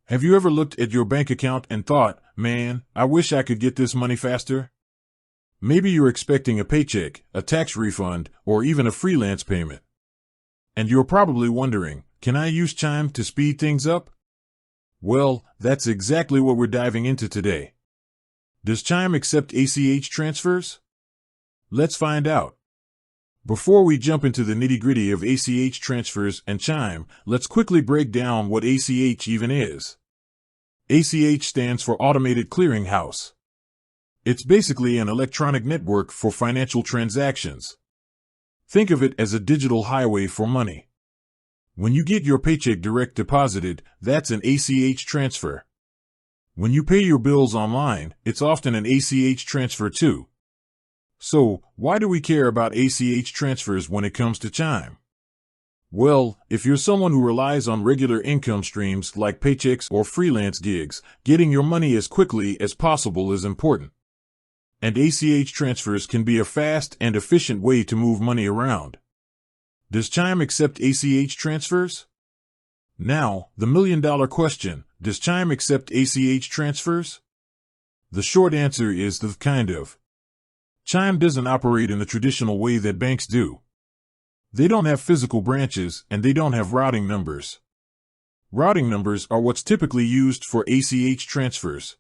Have you ever looked at your bank account and thought, man, I wish I could get this money faster? Maybe you're expecting a paycheck, a tax refund, or even a freelance payment. And you're probably wondering, can I use Chime to speed things up? Well, that's exactly what we're diving into today. Does Chime accept ACH transfers? Let's find out. Before we jump into the nitty-gritty of ACH transfers and Chime, let's quickly break down what ACH even is. ACH stands for Automated Clearing House. It's basically an electronic network for financial transactions. Think of it as a digital highway for money. When you get your paycheck direct deposited, that's an ACH transfer. When you pay your bills online, it's often an ACH transfer too. So, why do we care about ACH transfers when it comes to Chime? Well, if you're someone who relies on regular income streams like paychecks or freelance gigs, getting your money as quickly as possible is important. And ACH transfers can be a fast and efficient way to move money around. Does Chime accept ACH transfers? Now, the million-dollar question, does Chime accept ACH transfers? The short answer is the kind of. Chime doesn't operate in the traditional way that banks do. They don't have physical branches, and they don't have routing numbers. Routing numbers are what's typically used for ACH transfers.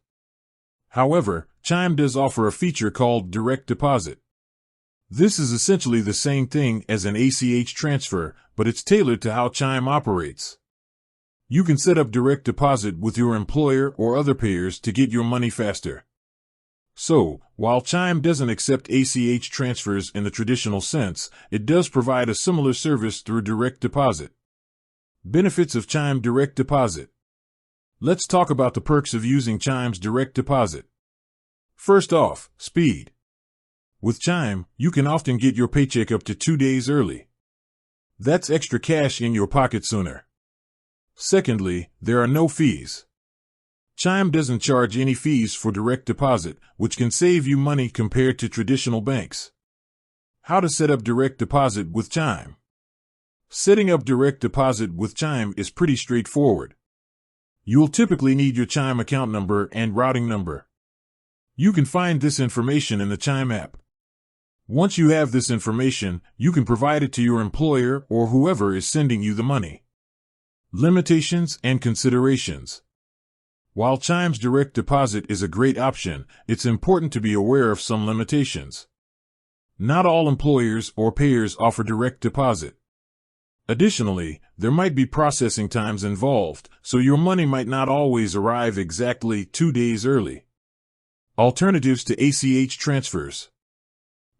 However, Chime does offer a feature called direct deposit. This is essentially the same thing as an ACH transfer, but it's tailored to how Chime operates. You can set up direct deposit with your employer or other payers to get your money faster. So, while Chime doesn't accept ACH transfers in the traditional sense, it does provide a similar service through direct deposit. Benefits of Chime direct deposit. Let's talk about the perks of using Chime's direct deposit. First off, speed. With Chime, you can often get your paycheck up to 2 days early. That's extra cash in your pocket sooner. Secondly, there are no fees. Chime doesn't charge any fees for direct deposit, which can save you money compared to traditional banks. How to set up direct deposit with Chime? Setting up direct deposit with Chime is pretty straightforward. You'll typically need your Chime account number and routing number. You can find this information in the Chime app. Once you have this information, you can provide it to your employer or whoever is sending you the money. Limitations and considerations. While Chime's direct deposit is a great option, it's important to be aware of some limitations. Not all employers or payers offer direct deposit. Additionally, there might be processing times involved, so your money might not always arrive exactly 2 days early. Alternatives to ACH transfers.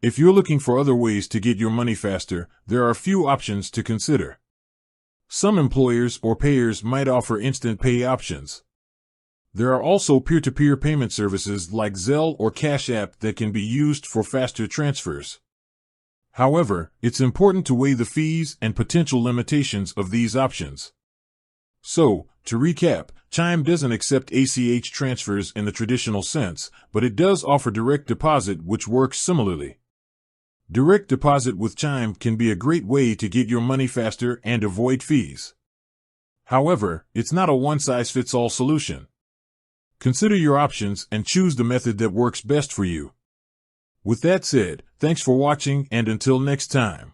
If you're looking for other ways to get your money faster, there are a few options to consider. Some employers or payers might offer instant pay options. There are also peer-to-peer payment services like Zelle or Cash App that can be used for faster transfers. However, it's important to weigh the fees and potential limitations of these options. So, to recap, Chime doesn't accept ACH transfers in the traditional sense, but it does offer direct deposit, which works similarly. Direct deposit with Chime can be a great way to get your money faster and avoid fees. However, it's not a one-size-fits-all solution. Consider your options and choose the method that works best for you. With that said, thanks for watching, and until next time.